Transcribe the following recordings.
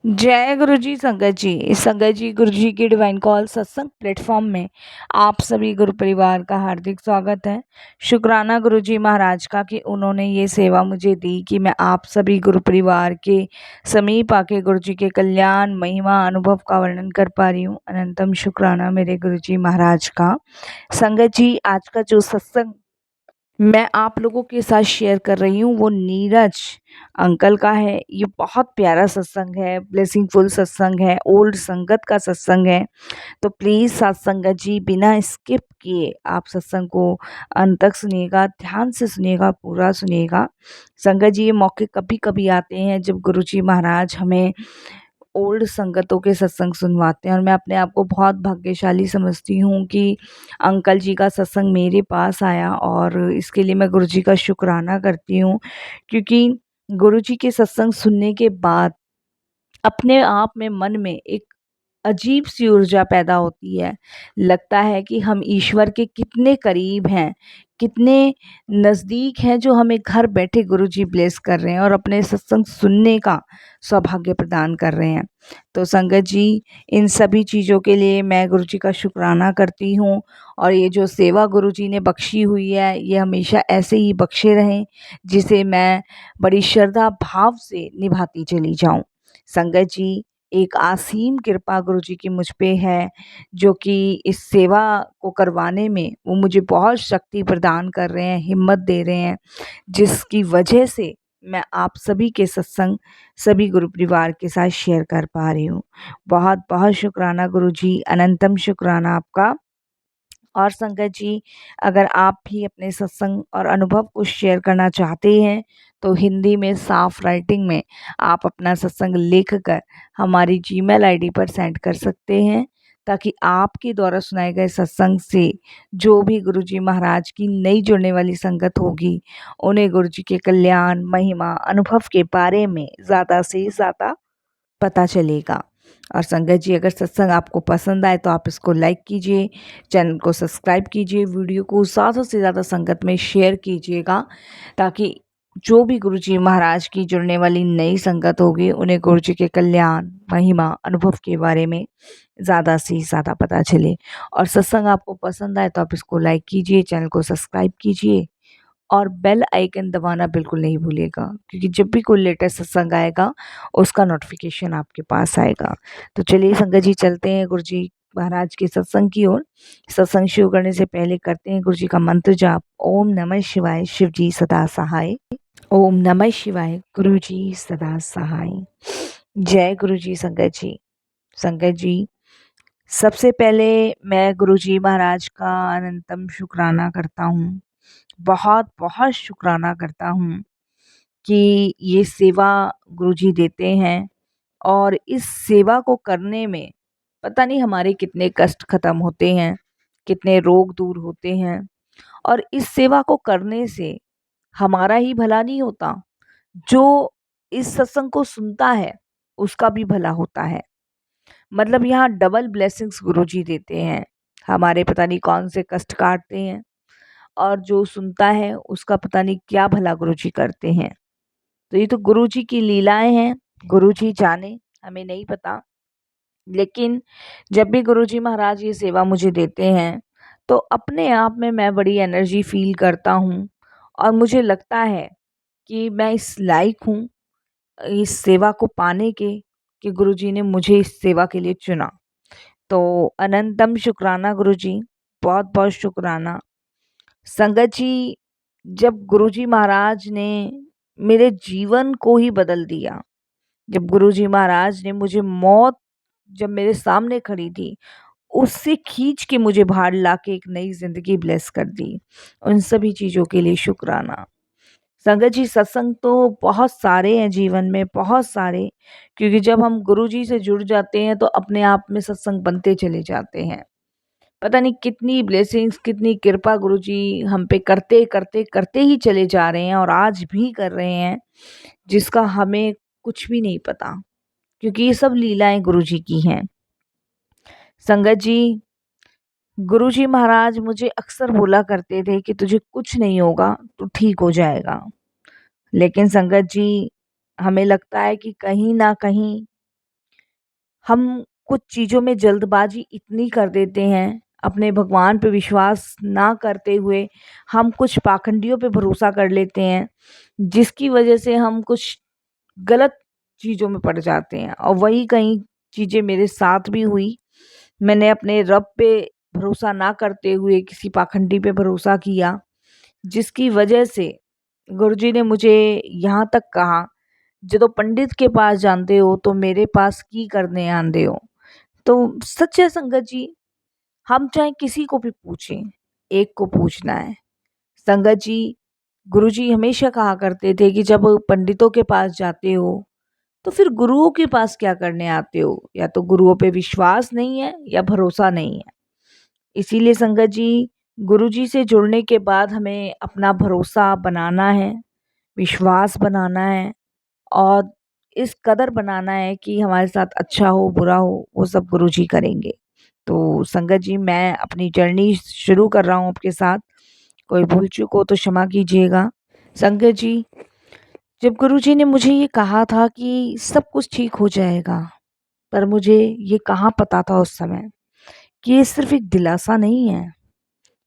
जय गुरु जी संगत जी। संगत जी, गुरु जी की डिवाइन कॉल सत्संग प्लेटफॉर्म में आप सभी गुरु परिवार का हार्दिक स्वागत है। शुक्राना गुरु जी महाराज का कि उन्होंने ये सेवा मुझे दी कि मैं आप सभी गुरु परिवार के समीप आके गुरु जी के कल्याण महिमा अनुभव का वर्णन कर पा रही हूँ। अनंतम शुक्राना मेरे गुरु जी महाराज का। संगत जी, आज का जो सत्संग मैं आप लोगों के साथ शेयर कर रही हूँ वो नीरज अंकल का है। ये बहुत प्यारा सत्संग है, ब्लेसिंगफुल सत्संग है, ओल्ड संगत का सत्संग है। तो प्लीज़ सत्संगत जी बिना स्किप किए आप सत्संग को अंत तक सुनिएगा, ध्यान से सुनिएगा, पूरा सुनिएगा। संगत जी, ये मौके कभी-कभी आते हैं जब गुरुजी महाराज हमें ओल्ड संगतों के सत्संग सुनवाते हैं और मैं अपने आप को बहुत भाग्यशाली समझती हूँ कि अंकल जी का सत्संग मेरे पास आया और इसके लिए मैं गुरुजी का शुक्राना करती हूँ, क्योंकि गुरुजी के सत्संग सुनने के बाद अपने आप में मन में एक अजीब-सी ऊर्जा पैदा होती है। लगता है कि हम ईश्वर के कितने करीब हैं, कितने नज़दीक हैं, जो हमें घर बैठे गुरुजी ब्लेस कर रहे हैं और अपने सत्संग सुनने का सौभाग्य प्रदान कर रहे हैं। तो संगत जी, इन सभी चीज़ों के लिए मैं गुरुजी का शुक्राना करती हूँ और ये जो सेवा गुरुजी ने बख्शी हुई है, ये हमेशा ऐसे ही बख्शे रहें, जिसे मैं बड़ी श्रद्धा भाव से निभाती चली जाऊँ। संगत जी, एक असीम कृपा गुरुजी की मुझ पे है, जो कि इस सेवा को करवाने में वो मुझे बहुत शक्ति प्रदान कर रहे हैं, हिम्मत दे रहे हैं, जिसकी वजह से मैं आप सभी के सत्संग सभी गुरु परिवार के साथ शेयर कर पा रही हूँ। बहुत-बहुत शुक्राना गुरुजी, अनंतम शुक्राना आपका। और संगत जी, अगर आप भी अपने सत्संग और अनुभव को शेयर करना चाहते हैं, तो हिंदी में साफ राइटिंग में आप अपना सत्संग लिखकर हमारी जीमेल आईडी पर सेंड कर सकते हैं, ताकि आपके द्वारा सुनाए गए सत्संग से जो भी गुरुजी महाराज की नई जुड़ने वाली संगत होगी, उन्हें गुरुजी के कल्याण, महिमा, अनुभव के बारे में ज़्यादा से ज़्यादा पता चलेगा। और संगत जी, अगर सत्संग आपको पसंद आए तो आप इसको लाइक कीजिए, चैनल को सब्सक्राइब कीजिए, वीडियो को ज़्यादा से ज़्यादा संगत में शेयर कीजिएगा, ताकि जो भी गुरुजी महाराज की जुड़ने वाली नई संगत होगी, उन्हें गुरुजी के कल्याण, महिमा, अनुभव के बारे में ज़्यादा से ज़्यादा पता चले। और सत्संग आपको पसंद आए तो आप इसको लाइक कीजिए, चैनल को सब्सक्राइब कीजिए और बेल आइकन दबाना बिल्कुल नहीं भूलिएगा, क्योंकि जब भी कोई लेटेस्ट सत्संग आएगा उसका नोटिफिकेशन आपके पास आएगा। तो चलिए संगत जी, चलते हैं गुरुजी महाराज के सत्संग की ओर। सत्संग शुरू करने से पहले करते हैं गुरुजी का मंत्र जाप। ओम नमः शिवाय, शिव जी सदा सहाय। ओम नमः शिवाय, गुरु जी सदा सहाय। जय गुरु जी संगत जी। संगत जी, सबसे पहले मैं गुरु जी महाराज का अनंतम शुक्राना करता हूँ। बहुत बहुत शुक्राना करता हूँ कि ये सेवा गुरुजी देते हैं और इस सेवा को करने में पता नहीं हमारे कितने कष्ट खत्म होते हैं, कितने रोग दूर होते हैं। और इस सेवा को करने से हमारा ही भला नहीं होता, जो इस सत्संग को सुनता है उसका भी भला होता है। मतलब यहाँ डबल ब्लेसिंग्स गुरुजी देते हैं। हमारे पता नहीं कौन से कष्ट काटते हैं और जो सुनता है उसका पता नहीं क्या भला गुरुजी करते हैं। तो ये तो गुरुजी की लीलाएं हैं, गुरुजी जाने, हमें नहीं पता। लेकिन जब भी गुरुजी महाराज ये सेवा मुझे देते हैं, तो अपने आप में मैं बड़ी एनर्जी फील करता हूँ और मुझे लगता है कि मैं इस लायक हूँ इस सेवा को पाने के, कि गुरुजी ने मुझे इस सेवा के लिए चुना। तो अनंतम शुक्राना गुरुजी, बहुत बहुत शुक्राना। संगत जी, जब गुरुजी महाराज ने मेरे जीवन को ही बदल दिया, जब गुरुजी महाराज ने मुझे मौत जब मेरे सामने खड़ी थी, उससे खींच के मुझे बाहर लाके एक नई ज़िंदगी ब्लेस कर दी, उन सभी चीज़ों के लिए शुक्राना। संगत जी, सत्संग तो बहुत सारे हैं जीवन में, बहुत सारे, क्योंकि जब हम गुरुजी से जुड़ जाते हैं तो अपने आप में सत्संग बनते चले जाते हैं। पता नहीं कितनी ब्लेसिंग्स, कितनी कृपा गुरुजी हम पे करते करते करते ही चले जा रहे हैं और आज भी कर रहे हैं, जिसका हमें कुछ भी नहीं पता, क्योंकि ये सब लीलाएं गुरुजी की हैं। संगत जी, गुरुजी महाराज मुझे अक्सर बोला करते थे कि तुझे कुछ नहीं होगा, तू ठीक हो जाएगा। लेकिन संगत जी, हमें लगता है कि कहीं ना कहीं हम कुछ चीज़ों में जल्दबाजी इतनी कर देते हैं, अपने भगवान पे विश्वास ना करते हुए हम कुछ पाखंडियों पे भरोसा कर लेते हैं, जिसकी वजह से हम कुछ गलत चीज़ों में पड़ जाते हैं और वही कई चीज़ें मेरे साथ भी हुई। मैंने अपने रब पे भरोसा ना करते हुए किसी पाखंडी पे भरोसा किया, जिसकी वजह से गुरुजी ने मुझे यहाँ तक कहा, "जदों पंडित के पास जांदे हो तो मेरे पास की करने आंदे हो।" तो सच है संगत जी, हम चाहे किसी को भी पूछें, एक को पूछना है। संगत जी, गुरुजी हमेशा कहा करते थे कि जब पंडितों के पास जाते हो, तो फिर गुरुओं के पास क्या करने आते हो? या तो गुरुओं पे विश्वास नहीं है या भरोसा नहीं है। इसीलिए संगत जी, गुरुजी से जुड़ने के बाद हमें अपना भरोसा बनाना है, विश्वास बनाना है और इस कदर बनाना है कि हमारे साथ अच्छा हो, बुरा हो, वो सब गुरुजी करेंगे। तो संगत जी, मैं अपनी जर्नी शुरू कर रहा हूँ आपके साथ, कोई भूल-चूक हो तो क्षमा कीजिएगा। संगत जी, जब गुरुजी ने मुझे ये कहा था कि सब कुछ ठीक हो जाएगा, पर मुझे ये कहाँ पता था उस समय कि ये सिर्फ़ एक दिलासा नहीं है,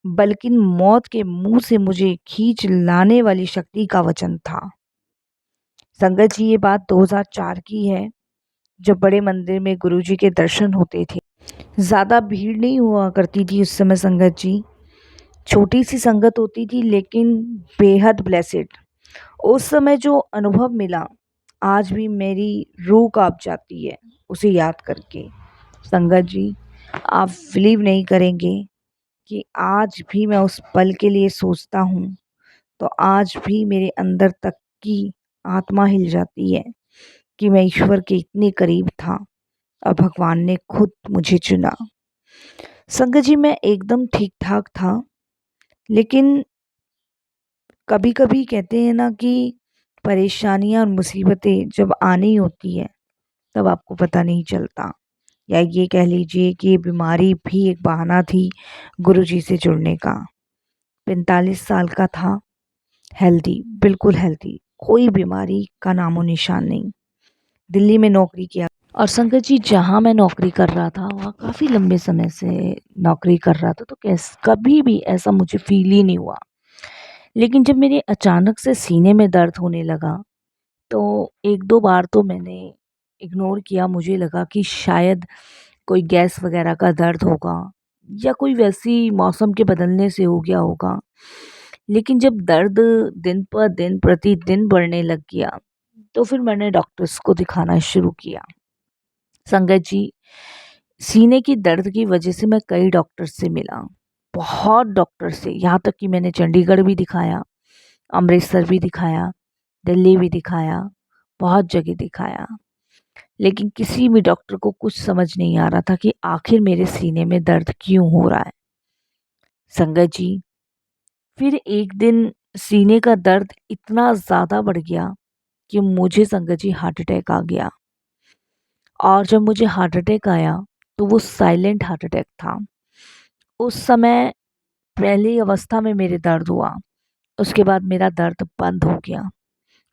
बल्कि मौत के मुँह से मुझे खींच लाने वाली शक्ति का वचन था। संगत जी, ये बात 2004 की है, जब बड़े मंदिर में गुरुजी के दर्शन होते थे। ज़्यादा भीड़ नहीं हुआ करती थी उस समय संगत जी, छोटी-सी संगत होती थी लेकिन बेहद ब्लेसेड। उस समय जो अनुभव मिला, आज भी मेरी रूह काँप जाती है उसे याद करके। संगत जी, आप बिलीव नहीं करेंगे कि आज भी मैं उस पल के लिए सोचता हूँ, तो आज भी मेरे अंदर तक की आत्मा हिल जाती है कि मैं ईश्वर के इतने करीब था और भगवान ने खुद मुझे चुना। संगत जी, मैं एकदम ठीक-ठाक था, लेकिन कभी-कभी कहते हैं ना कि परेशानियाँ और मुसीबतें जब आनी होती है, तब आपको पता नहीं चलता। या ये कह लीजिए कि ये बीमारी भी एक बहाना थी गुरुजी से जुड़ने का। 45 साल का था, हेल्दी, बिल्कुल हेल्दी, कोई बीमारी का नामो-निशान नहीं। दिल्ली में नौकरी किया और संगत जी, जहाँ मैं नौकरी कर रहा था, वहाँ काफ़ी लंबे समय से नौकरी कर रहा था, तो कभी भी ऐसा मुझे फ़ील ही नहीं हुआ। लेकिन जब मेरे अचानक से सीने में दर्द होने लगा, तो 1-2 बार तो मैंने इग्नोर किया, मुझे लगा कि शायद कोई गैस वगैरह का दर्द होगा या कोई वैसी मौसम के बदलने से हो गया होगा। लेकिन जब दर्द दिन पर दिन प्रतिदिन बढ़ने लग गया, तो फिर मैंने डॉक्टर्स को दिखाना शुरू किया। संगत जी, सीने की दर्द की वजह से मैं कई डॉक्टर से मिला, बहुत डॉक्टर से, यहाँ तक कि मैंने चंडीगढ़ भी दिखाया, अमृतसर भी दिखाया, दिल्ली भी दिखाया, बहुत जगह दिखाया। लेकिन किसी भी डॉक्टर को कुछ समझ नहीं आ रहा था कि आखिर मेरे सीने में दर्द क्यों हो रहा है। संगत जी, फिर एक दिन सीने का दर्द इतना ज़्यादा बढ़ गया कि मुझे संगत जी हार्ट अटैक आ गया। और जब मुझे हार्ट अटैक आया, तो वो साइलेंट हार्ट अटैक था। उस समय पहली अवस्था में मेरे दर्द हुआ, उसके बाद मेरा दर्द बंद हो गया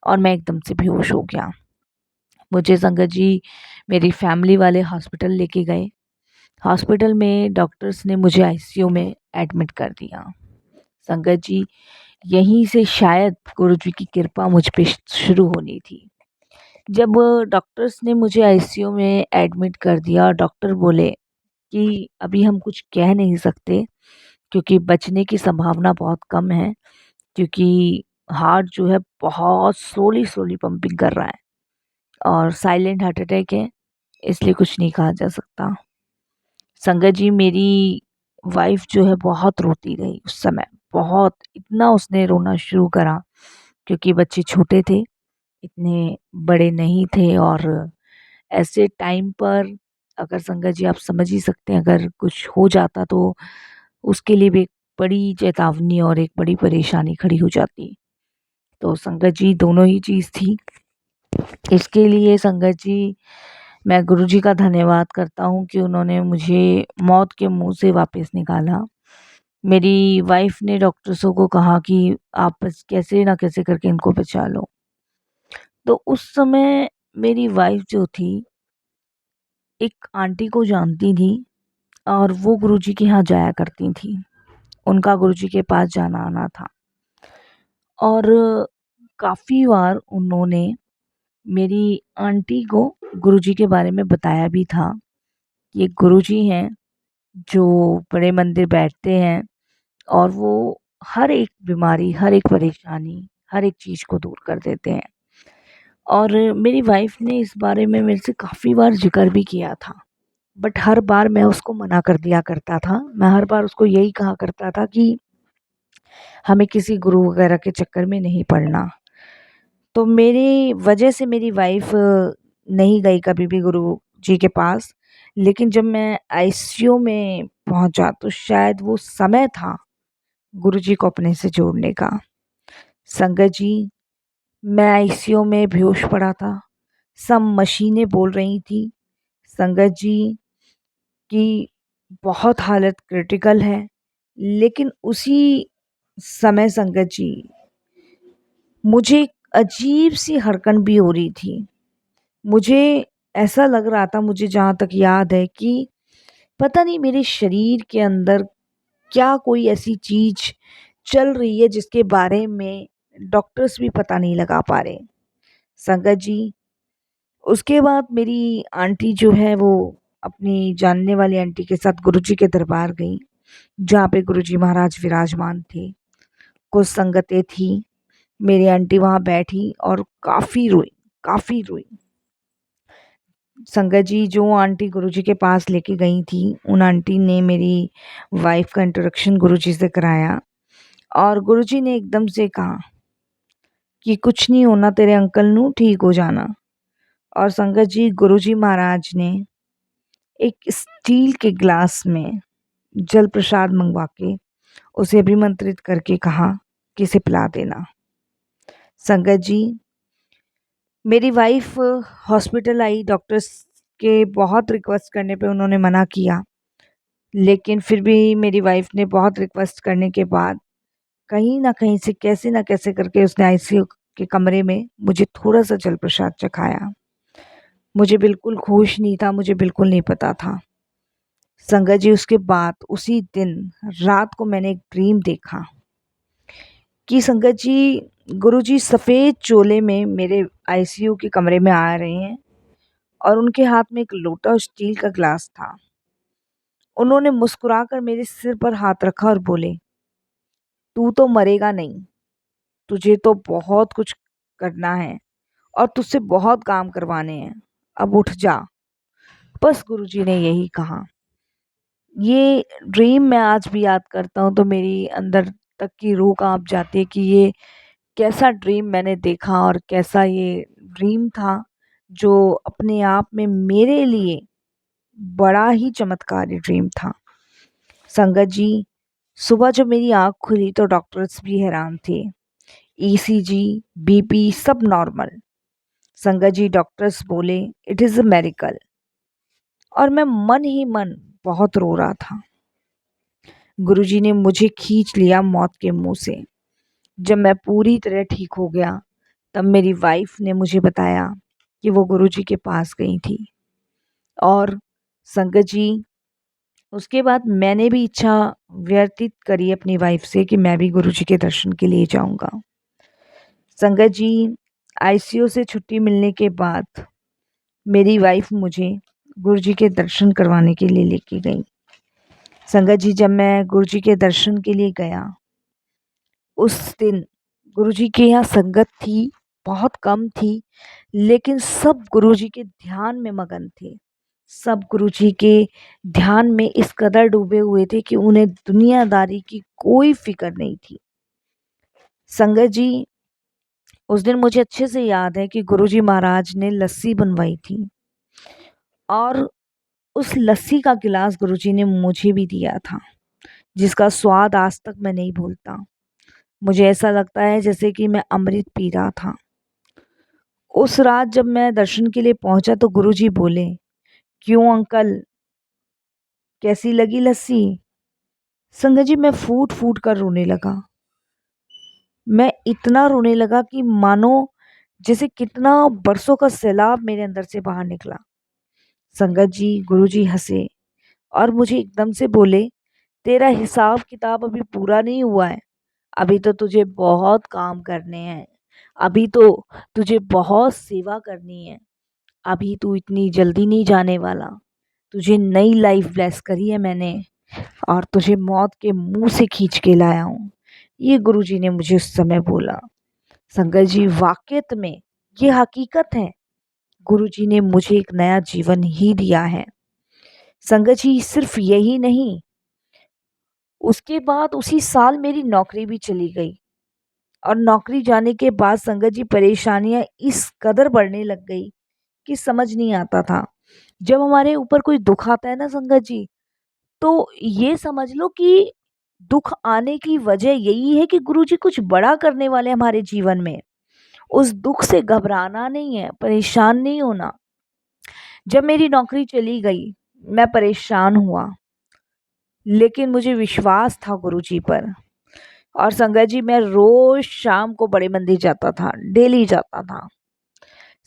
और मैं एकदम से बेहोश हो गया। मुझे संगत जी मेरी फैमिली वाले हॉस्पिटल लेके गए। हॉस्पिटल में डॉक्टर्स ने मुझे आईसीयू में एडमिट कर दिया। संगत जी, यहीं से शायद गुरुजी की कृपा मुझ पे शुरू होनी थी। जब डॉक्टर्स ने मुझे आईसीयू में एडमिट कर दिया, डॉक्टर बोले कि अभी हम कुछ कह नहीं सकते, क्योंकि बचने की संभावना बहुत कम है, क्योंकि हार्ट जो है बहुत स्लोली स्लोली पंपिंग कर रहा है और साइलेंट हार्ट अटैक है, इसलिए कुछ नहीं कहा जा सकता। संगत जी, मेरी वाइफ़ जो है बहुत रोती रही उस समय, बहुत, इतना उसने रोना शुरू करा, क्योंकि बच्चे छोटे थे, इतने बड़े नहीं थे और ऐसे टाइम पर अगर संगत जी, आप समझ ही सकते हैं, अगर कुछ हो जाता तो उसके लिए भी एक बड़ी चेतावनी और एक बड़ी परेशानी खड़ी हो जाती। तो संगत जी, दोनों ही चीज़ थी। इसके लिए संगत जी, मैं गुरुजी का धन्यवाद करता हूँ कि उन्होंने मुझे मौत के मुँह से वापस निकाला। मेरी वाइफ़ ने डॉक्टर्सों को कहा कि आप बस कैसे ना कैसे करके इनको बचा लो। तो उस समय मेरी वाइफ़ जो थी, एक आंटी को जानती थी और वो गुरुजी के यहाँ जाया करती थी। उनका गुरुजी के पास जाना आना था और काफ़ी बार उन्होंने मेरी आंटी को गुरुजी के बारे में बताया भी था। ये गुरुजी हैं जो बड़े मंदिर बैठते हैं और वो हर एक बीमारी, हर एक परेशानी, हर एक चीज़ को दूर कर देते हैं। और मेरी वाइफ़ ने इस बारे में मेरे से काफ़ी बार ज़िक्र भी किया था, बट हर बार मैं उसको मना कर दिया करता था। मैं हर बार उसको यही कहा करता था कि हमें किसी गुरु वगैरह के चक्कर में नहीं पड़ना। तो मेरी वजह से मेरी वाइफ़ नहीं गई कभी भी गुरुजी के पास। लेकिन जब मैं आईसीयू में पहुँचा तो शायद वो समय था गुरुजी को अपने से जोड़ने का। संगत जी, मैं आईसीयू में बेहोश पड़ा था। सब मशीनें बोल रही थी संगत जी कि बहुत हालत क्रिटिकल है। लेकिन उसी समय संगत जी मुझे एक अजीब-सी हड़कन भी हो रही थी। मुझे ऐसा लग रहा था, मुझे जहाँ तक याद है, कि पता नहीं मेरे शरीर के अंदर क्या कोई ऐसी चीज़ चल रही है जिसके बारे में डॉक्टर्स भी पता नहीं लगा पा रहे। संगत जी, उसके बाद मेरी आंटी जो है वो अपनी जानने वाली आंटी के साथ गुरुजी के दरबार गई, जहाँ पे गुरुजी महाराज विराजमान थे। कुछ संगतें थी, मेरी आंटी वहाँ बैठी और काफ़ी रोई, काफ़ी रोई। संगत जी, जो आंटी गुरुजी के पास लेके गई थी, उन आंटी ने मेरी वाइफ़ का इंट्रोडक्शन गुरुजी से कराया और गुरुजी ने एकदम से कहा कि कुछ नहीं होना तेरे अंकल नू, ठीक हो जाना। और संगत जी, गुरुजी महाराज ने एक स्टील के ग्लास में जल प्रसाद मंगवा के उसे अभिमंत्रित करके कहा कि इसे पिला देना। संगत जी, मेरी वाइफ़ हॉस्पिटल आई, डॉक्टर्स के बहुत रिक्वेस्ट करने पे उन्होंने मना किया। लेकिन फिर भी मेरी वाइफ़ ने बहुत रिक्वेस्ट करने के बाद कहीं न कहीं से, कैसे न कैसे करके उसने आईसीयू के कमरे में मुझे थोड़ा-सा जल प्रसाद चखाया। मुझे बिल्कुल होश नहीं था, मुझे बिल्कुल नहीं पता था। संगत जी, उसके बाद उसी दिन रात को मैंने एक ड्रीम देखा कि संगत जी, गुरुजी सफ़ेद चोले में मेरे आईसीयू के कमरे में आ रहे हैं और उनके हाथ में एक लोटा और स्टील का ग्लास था। उन्होंने मुस्कुराकर मेरे सिर पर हाथ रखा और बोले, "तू तो मरेगा नहीं, तुझे तो बहुत कुछ करना है और तुझसे बहुत काम करवाने हैं, अब उठ जा।" बस गुरुजी ने यही कहा। ये ड्रीम मैं आज भी याद करता हूँ तो मेरी अंदर तक की रूह काँप जाती है कि ये कैसा ड्रीम मैंने देखा और कैसा ये ड्रीम था, जो अपने आप में मेरे लिए बड़ा ही चमत्कारी ड्रीम था। संगत जी, सुबह जब मेरी आँख खुली तो डॉक्टर्स भी हैरान थे। ईसीजी, बीपी सब नॉर्मल। संगत जी, डॉक्टर्स बोले इट इज़ अ मिरेकल। और मैं मन ही मन बहुत रो रहा था। गुरुजी ने मुझे खींच लिया मौत के मुँह से। जब मैं पूरी तरह ठीक हो गया, तब मेरी वाइफ़ ने मुझे बताया कि वो गुरुजी के पास गई थी। और संगत जी, उसके बाद मैंने भी इच्छा व्यतीत करी अपनी वाइफ़ से कि मैं भी गुरुजी के दर्शन के लिए जाऊँगा। संगत जी, आईसीयू से छुट्टी मिलने के बाद मेरी वाइफ़ मुझे गुरुजी के दर्शन करवाने के लिए लेके गई। संगत जी, जब मैं गुरुजी के दर्शन के लिए गया, उस दिन गुरुजी के यहाँ संगत थी, बहुत कम थी, लेकिन सब गुरुजी के ध्यान में मगन थे। सब गुरुजी के ध्यान में इस कदर डूबे हुए थे कि उन्हें दुनियादारी की कोई फ़िक्र नहीं थी। संगत जी, उस दिन मुझे अच्छे से याद है कि गुरुजी महाराज ने लस्सी बनवाई थी और उस लस्सी का गिलास गुरुजी ने मुझे भी दिया था, जिसका स्वाद आज तक मैं नहीं भूलता। मुझे ऐसा लगता है जैसे कि मैं अमृत पी रहा था। उस रात जब मैं दर्शन के लिए पहुंचा तो गुरुजी बोले, "क्यों अंकल, कैसी लगी लस्सी?" संगत जी, मैं फूट-फूट कर रोने लगा। मैं इतना रोने लगा कि मानो जैसे कितना बरसों का सैलाब मेरे अंदर से बाहर निकला। संगत जी, गुरुजी हंसे और मुझे एकदम से बोले, तेरा हिसाब किताब अभी पूरा नहीं हुआ है। अभी तो तुझे बहुत काम करने हैं। अभी तो तुझे बहुत सेवा करनी है। अभी तू इतनी जल्दी नहीं जाने वाला। तुझे नई लाइफ ब्लेस करी है मैंने और तुझे मौत के मुंह से खींच के लाया हूँ। ये गुरुजी ने मुझे उस समय बोला। संगत जी, वाकई में ये हकीकत है। गुरुजी ने मुझे एक नया जीवन ही दिया है। संगत जी, सिर्फ यही नहीं, उसके बाद उसी साल मेरी नौकरी भी चली गई और नौकरी जाने के बाद संगत जी परेशानियां इस कदर बढ़ने लग गई कि समझ नहीं आता था। जब हमारे ऊपर कोई दुख आता है ना संगत जी, तो ये समझ लो कि दुख आने की वजह यही है कि गुरुजी कुछ बड़ा करने वाले हैं हमारे जीवन में। उस दुख से घबराना नहीं है, परेशान नहीं होना। जब मेरी नौकरी चली गई, मैं परेशान हुआ, लेकिन मुझे विश्वास था गुरुजी पर। और संगत जी, मैं रोज शाम को बड़े मंदिर जाता था, डेली जाता था।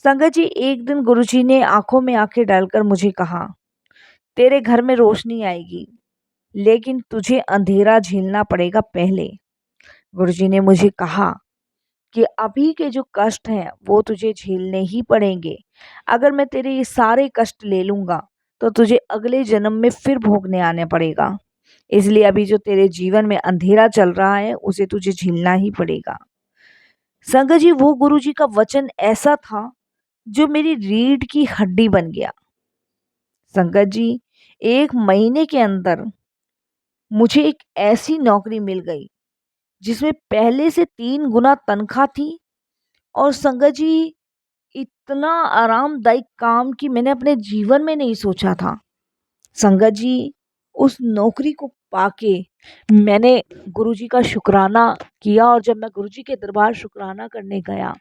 संगत जी, एक दिन गुरुजी ने आंखों में आंखें डालकर मुझे कहा, तेरे घर में रोशनी आएगी, लेकिन तुझे अंधेरा झेलना पड़ेगा पहले। गुरुजी ने मुझे कहा कि अभी के जो कष्ट हैं वो तुझे झेलने ही पड़ेंगे। अगर मैं तेरे ये सारे कष्ट ले लूंगा तो तुझे अगले जन्म में फिर भोगने आने पड़ेगा। इसलिए अभी जो तेरे जीवन में अंधेरा चल रहा है उसे तुझे झेलना ही पड़ेगा। संगत जी, वो गुरुजी का वचन ऐसा था जो मेरी रीढ़ की हड्डी बन गया। संगत जी, 1 महीने के अंदर मुझे एक ऐसी नौकरी मिल गई जिसमें पहले से 3 गुना तनख्वाह थी। और संगत जी, इतना आरामदायक काम कि मैंने अपने जीवन में नहीं सोचा था। संगत जी, उस नौकरी को पाके मैंने गुरुजी का शुक्राना किया और जब मैं गुरुजी के दरबार शुक्राना करने गया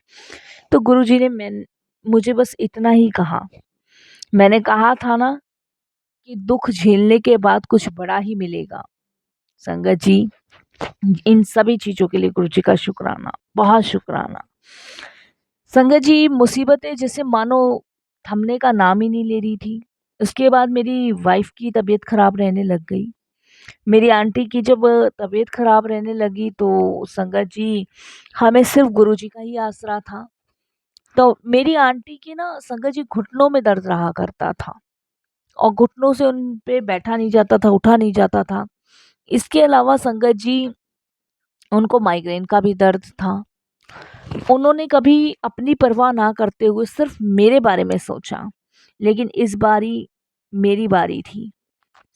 तो गुरुजी ने मुझे बस इतना ही कहा। मैंने कहा था ना कि दुख झेलने के बाद कुछ बड़ा ही मिलेगा। संगत जी, इन सभी चीजों के लिए गुरुजी का शुक्राना, बहुत शुक्राना। संगत जी, मुसीबतें जैसे मानो थमने का नाम ही नहीं ले रही थी। उसके बाद मेरी वाइफ की तबीयत खराब रहने लग गई। मेरी आंटी की जब तबीयत खराब रहने लगी तो संगत जी, हमें सिर्फ गुरुजी का ही आसरा था। तो मेरी आंटी की ना संगत जी घुटनों में दर्द रहा करता था और घुटनों से उन पे बैठा नहीं जाता था, उठा नहीं जाता था। इसके अलावा संगत जी, उनको माइग्रेन का भी दर्द था। उन्होंने कभी अपनी परवाह ना करते हुए सिर्फ मेरे बारे में सोचा, लेकिन इस बारी मेरी बारी थी।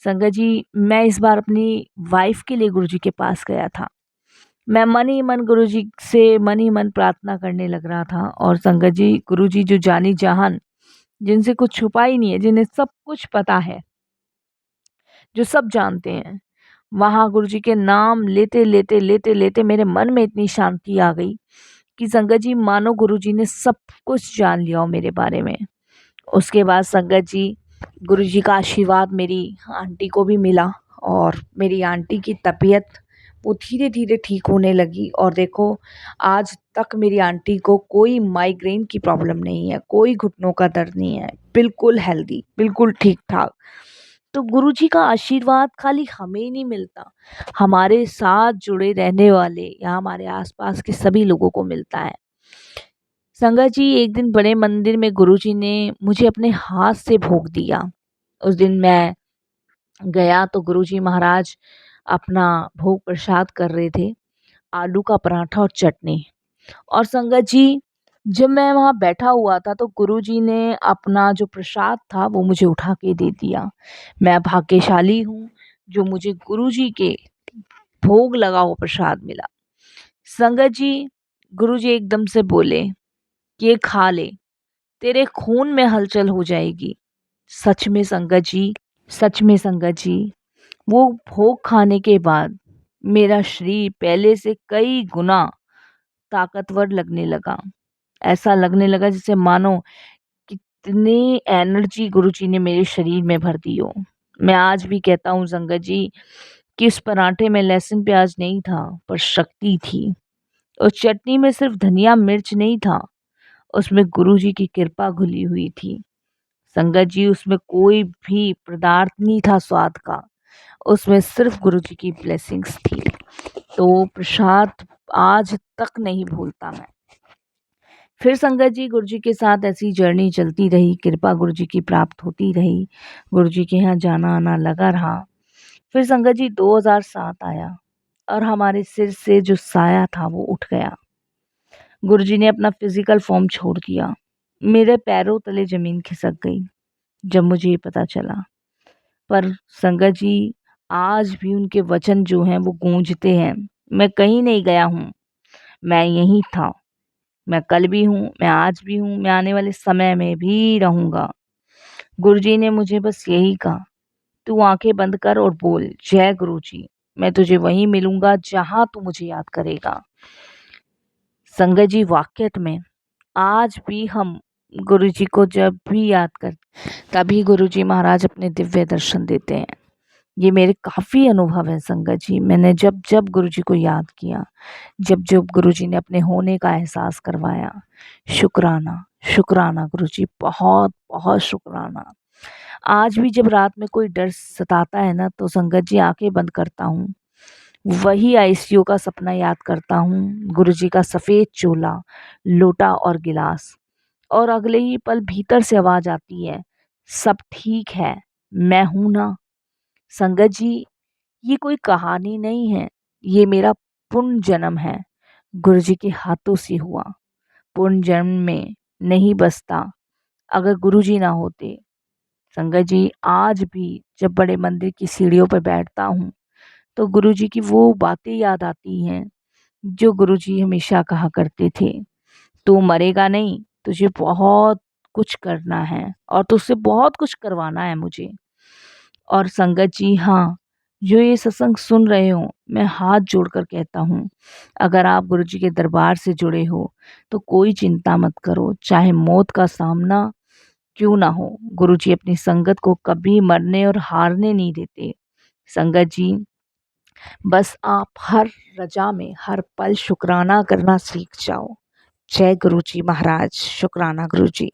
संगत जी, मैं इस बार अपनी वाइफ के लिए गुरुजी के पास गया था। मैं मन ही मन गुरुजी से मन ही मन प्रार्थना करने लग रहा था। और संगत जी, गुरुजी जो जानी जहान, जिनसे कुछ छुपा ही नहीं है, जिन्हें सब कुछ पता है, जो सब जानते हैं, वहाँ गुरुजी के नाम लेते लेते लेते लेते मेरे मन में इतनी शांति आ गई कि संगत जी मानो गुरुजी ने सब कुछ जान लिया हो मेरे बारे में। उसके बाद संगत जी, गुरुजी का आशीर्वाद मेरी आंटी को भी मिला और मेरी आंटी की तबीयत वो धीरे धीरे ठीक होने लगी। और देखो, आज तक मेरी आंटी को कोई माइग्रेन की प्रॉब्लम नहीं है, कोई घुटनों का दर्द नहीं है, बिल्कुल हेल्दी, बिल्कुल ठीक ठाक। तो गुरुजी का आशीर्वाद खाली हमें ही नहीं मिलता, हमारे साथ जुड़े रहने वाले या हमारे आसपास के सभी लोगों को मिलता है। संगत जी, एक दिन बड़े मंदिर में गुरुजी ने मुझे अपने हाथ से भोग दिया। उस दिन मैं गया तो गुरुजी महाराज अपना भोग प्रसाद कर रहे थे, आलू का पराठा और चटनी। और संगत जी, जब मैं वहाँ बैठा हुआ था तो गुरुजी ने अपना जो प्रसाद था वो मुझे उठा के दे दिया। मैं भाग्यशाली हूँ जो मुझे गुरुजी के भोग लगा हुआ प्रसाद मिला। संगत जी, गुरुजी एकदम से बोले कि ये खा ले, तेरे खून में हलचल हो जाएगी। सच में संगत जी, सच में संगत जी, वो भोग खाने के बाद मेरा शरीर पहले से कई गुना ताकतवर लगने लगा। ऐसा लगने लगा जैसे मानो कितनी एनर्जी गुरुजी ने मेरे शरीर में भर दी हो। मैं आज भी कहता हूँ संगत जी कि उस पराठे में लहसुन प्याज नहीं था पर शक्ति थी। उस चटनी में सिर्फ धनिया मिर्च नहीं था, उसमें गुरुजी की कृपा घुली हुई थी। संगत जी उसमें कोई भी पदार्थ नहीं था स्वाद का, उसमें सिर्फ गुरुजी की ब्लेसिंग्स थी। तो प्रसाद आज तक नहीं भूलता मैं। फिर संगत जी गुरुजी के साथ ऐसी जर्नी चलती रही, कृपा गुरुजी की प्राप्त होती रही, गुरुजी के यहाँ जाना आना लगा रहा। फिर संगत जी 2007 आया और हमारे सिर से जो साया था वो उठ गया। गुरुजी ने अपना फिजिकल फॉर्म छोड़ दिया। मेरे पैरों तले जमीन खिसक गई जब मुझे ये पता चला। पर संगत जी आज भी उनके वचन जो हैं वो गूंजते हैं। मैं कहीं नहीं गया हूँ, मैं यहीं था। मैं कल भी हूँ, मैं आज भी हूँ, मैं आने वाले समय में भी रहूंगा। गुरुजी ने मुझे बस यही कहा, तू आंखें बंद कर और बोल जय गुरुजी। मैं तुझे वहीं मिलूंगा जहां तू मुझे याद करेगा। संगत जी वाक्यत में आज भी हम गुरुजी को जब भी याद करते तभी गुरुजी महाराज अपने दिव्य दर्शन देते हैं। ये मेरे काफ़ी अनुभव है संगत जी। मैंने जब जब गुरुजी को याद किया, जब जब गुरुजी ने अपने होने का एहसास करवाया, शुक्राना शुक्राना गुरुजी, बहुत बहुत शुक्राना। आज भी जब रात में कोई डर सताता है ना तो संगत जी आंखें बंद करता हूँ, वही आईसीयू का सपना याद करता हूँ, गुरुजी का सफ़ेद चोला, लोटा और गिलास। और अगले ही पल भीतर से आवाज़ आती है, सब ठीक है, मैं हूं ना। संगत जी ये कोई कहानी नहीं है, ये मेरा पुण्य जन्म है, गुरुजी के हाथों से हुआ। पुण्य जन्म में नहीं बसता अगर गुरुजी ना होते। संगत जी आज भी जब बड़े मंदिर की सीढ़ियों पर बैठता हूँ तो गुरुजी की वो बातें याद आती हैं जो गुरुजी हमेशा कहा करते थे, तू मरेगा नहीं, तुझे बहुत कुछ करना है और तुझसे बहुत कुछ करवाना है मुझे। और संगत जी हाँ, जो ये सत्संग सुन रहे हो, मैं हाथ जोड़कर कहता हूँ, अगर आप गुरुजी के दरबार से जुड़े हो तो कोई चिंता मत करो, चाहे मौत का सामना क्यों ना हो, गुरुजी अपनी संगत को कभी मरने और हारने नहीं देते। संगत जी बस आप हर रजा में हर पल शुक्राना करना सीख जाओ। जय गुरुजी महाराज, शुक्राना गुरुजी।